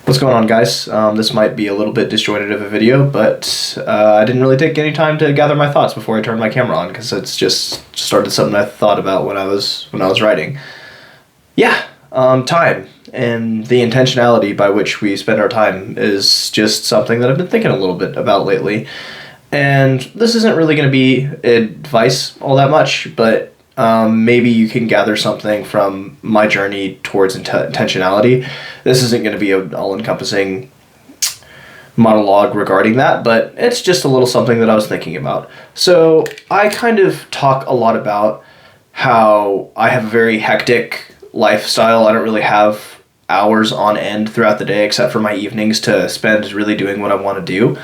What's going on, guys? This might be a little bit disjointed of a video, but I didn't really take any time to gather my thoughts before I turned my camera on because it's just started something I thought about when I was writing. Time and the intentionality by which we spend our time is just something that I've been thinking a little bit about lately. And this isn't really going to be advice all that much, but maybe you can gather something from my journey towards intentionality. This isn't going to be an all-encompassing monologue regarding that, but it's just a little something that I was thinking about. So I kind of talk a lot about how I have a very hectic lifestyle. I don't really have hours on end throughout the day except for my evenings to spend really doing what I want to do.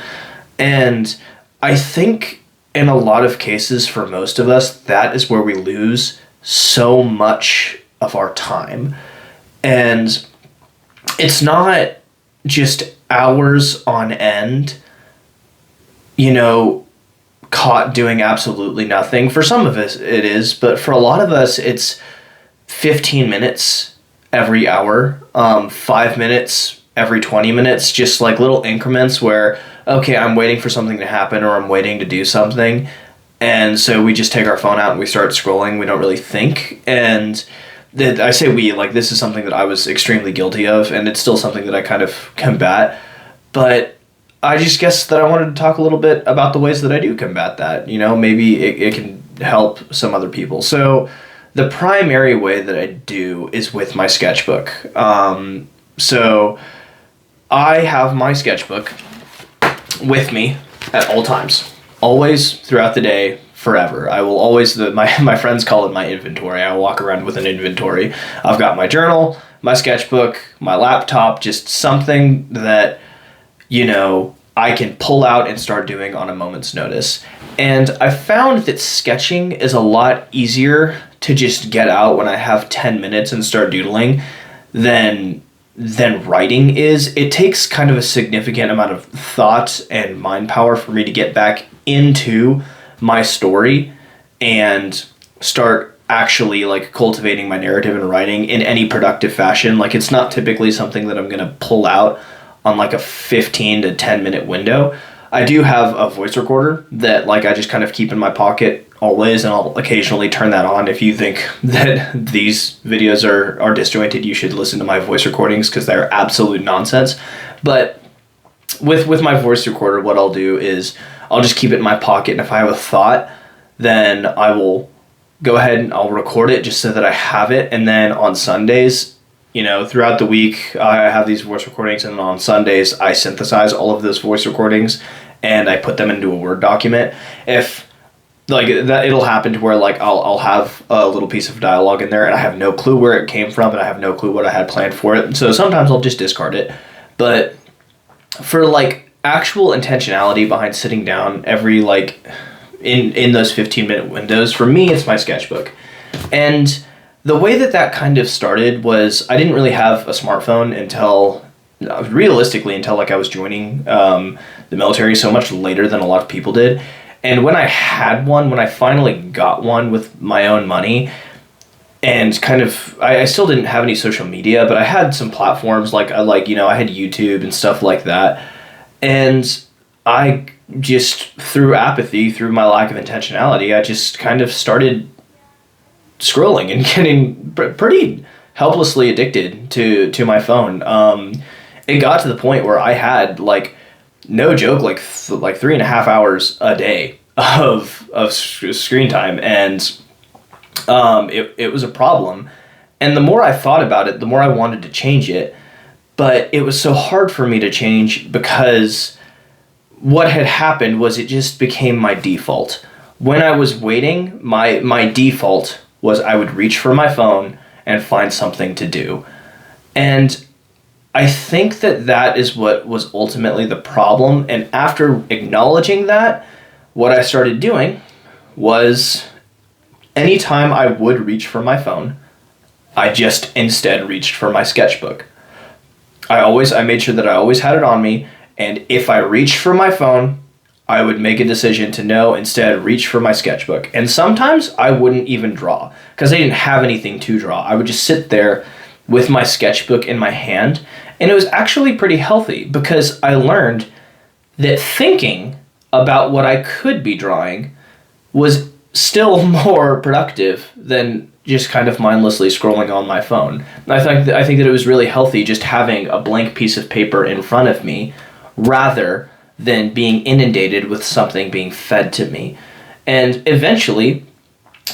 And I think in a lot of cases, for most of us, that is where we lose so much of our time. And it's not just hours on end, caught doing absolutely nothing. For some of us, it is, but for a lot of us, it's 15 minutes every hour, 5 minutes every 20 minutes, just like little increments where, okay, I'm waiting for something to happen or I'm waiting to do something. And so we just take our phone out and we start scrolling. We don't really think. And I say we, like, this is something that I was extremely guilty of, and it's still something that I kind of combat. But I just guess that I wanted to talk a little bit about the ways that I do combat that. Maybe it can help some other people. So the primary way that I do is with my sketchbook. So I have my sketchbook with me at all times, always throughout the day, forever. I will always, my friends call it my inventory. I walk around with an inventory. I've got my journal, my sketchbook, my laptop, just something that, I can pull out and start doing on a moment's notice. And I found that sketching is a lot easier to just get out when I have 10 minutes and start doodling than writing is. It takes kind of a significant amount of thought and mind power for me to get back into my story and start actually cultivating my narrative and writing in any productive fashion. It's not typically something that I'm going to pull out on a 15 to 10 minute window. I do have a voice recorder that I just kind of keep in my pocket always, and I'll occasionally turn that on. If you think that these videos are disjointed, you should listen to my voice recordings because they're absolute nonsense. But with my voice recorder, what I'll do is I'll just keep it in my pocket, and if I have a thought, then I will go ahead and I'll record it just so that I have it. And then on Sundays, throughout the week, I have these voice recordings, and on Sundays I synthesize all of those voice recordings and I put them into a Word document. If that, it'll happen to where I'll have a little piece of dialogue in there and I have no clue where it came from and I have no clue what I had planned for it. So sometimes I'll just discard it. But for actual intentionality behind sitting down every in those 15-minute windows, for me it's my sketchbook. And the way that kind of started was I didn't really have a smartphone until I was joining the military so much later than a lot of people did. And when I had one, when I finally got one with my own money, and kind of, I still didn't have any social media, but I had some platforms I had YouTube and stuff like that. And I just, through apathy, through my lack of intentionality, I just kind of started scrolling and getting pretty helplessly addicted to my phone. It got to the point where I had no joke, 3.5 hours a day of screen time, and it was a problem. And the more I thought about it, the more I wanted to change it, but it was so hard for me to change because what had happened was it just became my default. When I was waiting, my default was I would reach for my phone and find something to do. And I think that is what was ultimately the problem. And after acknowledging that, what I started doing was anytime I would reach for my phone, I just instead reached for my sketchbook. I made sure that I always had it on me, and if I reached for my phone, I would make a decision to instead reach for my sketchbook. And sometimes I wouldn't even draw because I didn't have anything to draw. I would just sit there with my sketchbook in my hand And it was actually pretty healthy because I learned that thinking about what I could be drawing was still more productive than just kind of mindlessly scrolling on my phone. I think that it was really healthy just having a blank piece of paper in front of me rather than being inundated with something being fed to me. And eventually,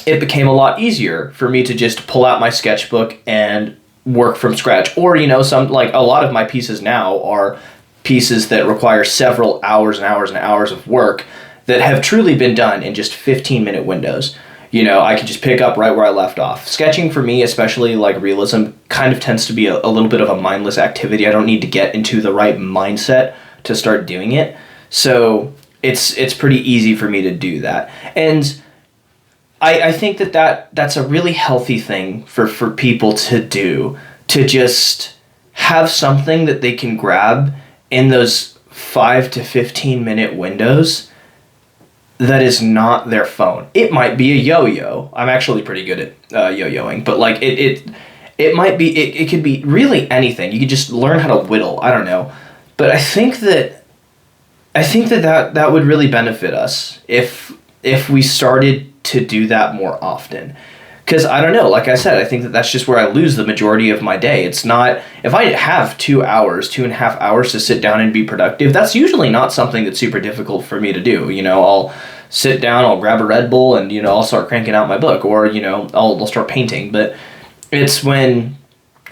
it became a lot easier for me to just pull out my sketchbook and work from scratch. Or, some, like, a lot of my pieces now are pieces that require several hours and hours and hours of work that have truly been done in just 15-minute windows. I can just pick up right where I left off. Sketching for me, especially like realism, kind of tends to be a little bit of a mindless activity. I don't need to get into the right mindset to start doing it. So it's pretty easy for me to do that. And I think that's a really healthy thing for people to do, to just have something that they can grab in those 5 to 15-minute windows that is not their phone. It might be a yo-yo. I'm actually pretty good at yo-yoing, but like it might be, it could be really anything. You could just learn how to whittle. I don't know. But I think that would really benefit us if we started to do that more often. Because I don't know, like I said, I think that's just where I lose the majority of my day. It's not, if I have 2 hours, 2.5 hours to sit down and be productive, that's usually not something that's super difficult for me to do. I'll sit down, I'll grab a Red Bull, and, I'll start cranking out my book, or, I'll start painting. But it's when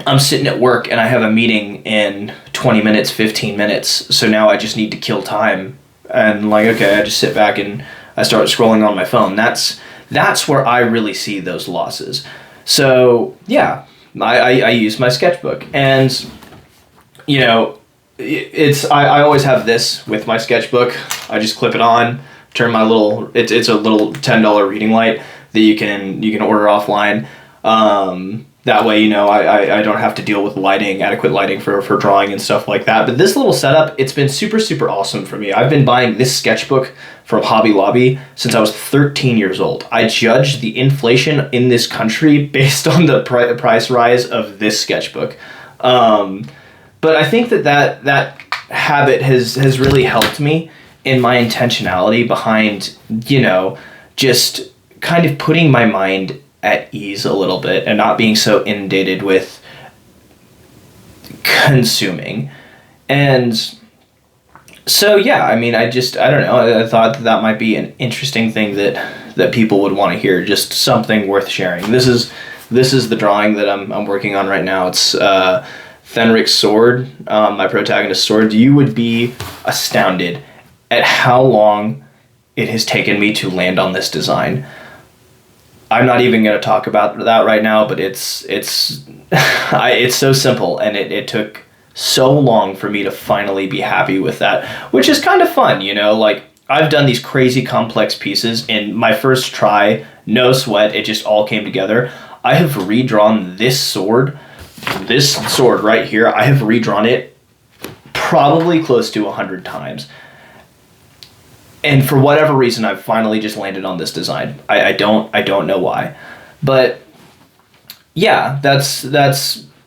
I'm sitting at work and I have a meeting in 20 minutes, 15 minutes, so now I just need to kill time. And like, okay, I just sit back and I start scrolling on my phone. That's where I really see those losses. So yeah, I use my sketchbook, and I always have this with my sketchbook. I just clip it on, turn my little, it's a little $10 reading light that you can order offline. That way, I don't have to deal with adequate lighting for drawing and stuff like that. But this little setup, it's been super, super awesome for me. I've been buying this sketchbook from Hobby Lobby since I was 13 years old. I judge the inflation in this country based on the price rise of this sketchbook. But I think that habit has really helped me in my intentionality behind, just kind of putting my mind at ease a little bit and not being so inundated with consuming. And so yeah, I mean, I don't know, I thought that might be an interesting thing that people would want to hear, just something worth sharing. This is the drawing that I'm working on right now. It's Fenric's sword, my protagonist's sword. You would be astounded at how long it has taken me to land on this design. I'm not even going to talk about that right now, but it's so simple, and it took so long for me to finally be happy with that, which is kind of fun, like I've done these crazy complex pieces in my first try, no sweat, it just all came together. I have redrawn this sword right here. I have redrawn it probably close to 100 times. And for whatever reason, I've finally just landed on this design. I don't know why, but yeah, that's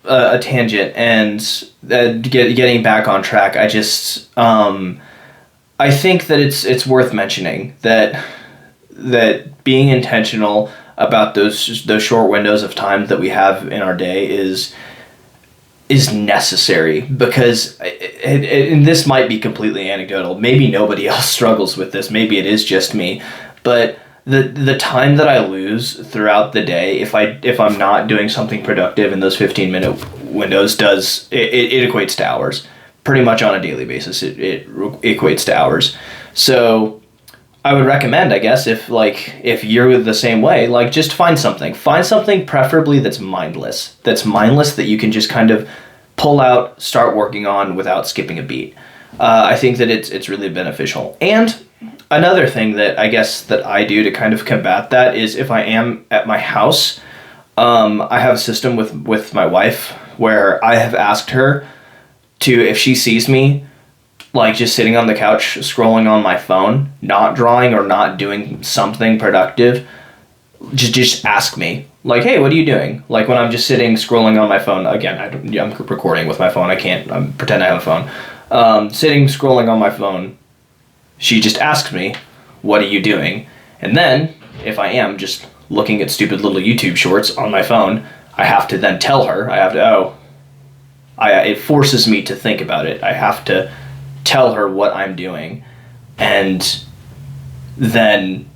a tangent. And getting back on track, I just I think that it's worth mentioning that being intentional about those short windows of time that we have in our day is necessary, because and this might be completely anecdotal. Maybe nobody else struggles with this. Maybe it is just me. But the time that I lose throughout the day, if I'm not doing something productive in those 15-minute windows, it equates to hours. Pretty much on a daily basis, it equates to hours. So I would recommend, I guess, if you're the same way, like just find something preferably that's mindless that you can just kind of pull out, start working on without skipping a beat. I think that it's really beneficial. And another thing that I guess that I do to kind of combat that is, if I am at my house, I have a system with my wife where I have asked her to, if she sees me like just sitting on the couch scrolling on my phone, not drawing or not doing something productive, just ask me, like, hey, what are you doing? Like when I'm just sitting scrolling on my phone. Again, I'm recording with my phone. I can't pretend I have a phone. Sitting scrolling on my phone, she just asks me, what are you doing? And then if I am just looking at stupid little YouTube shorts on my phone, I have to then tell her. It forces me to think about it. I have to tell her what I'm doing, and then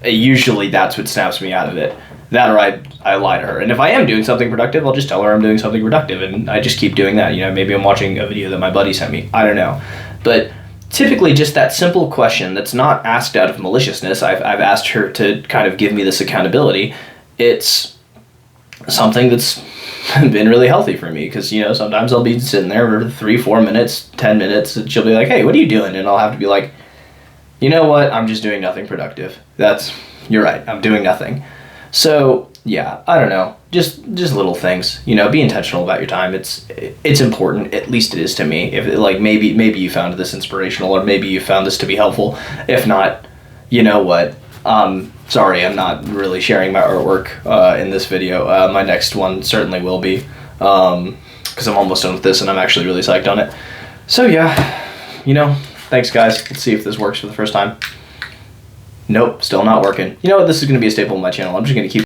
usually that's what snaps me out of it. That, or I lie to her. And if I am doing something productive, I'll just tell her I'm doing something productive, and I just keep doing that. Maybe I'm watching a video that my buddy sent me. I don't know. But typically just that simple question that's not asked out of maliciousness. I've asked her to kind of give me this accountability. It's something that's been really healthy for me, because sometimes I'll be sitting there for 3-4 minutes, 10 minutes, and she'll be like, hey, what are you doing? And I'll have to be like, you know what, I'm just doing nothing productive. You're right, I'm doing nothing. So yeah, I don't know, just little things. Be intentional about your time. It's important, at least it is to me. If maybe you found this inspirational, or maybe you found this to be helpful. If not, you know what, sorry, I'm not really sharing my artwork in this video. My next one certainly will be, because I'm almost done with this and I'm actually really psyched on it. So yeah, thanks guys. Let's see if this works for the first time. Nope, still not working. You know what, this is going to be a staple of my channel. I'm just going to keep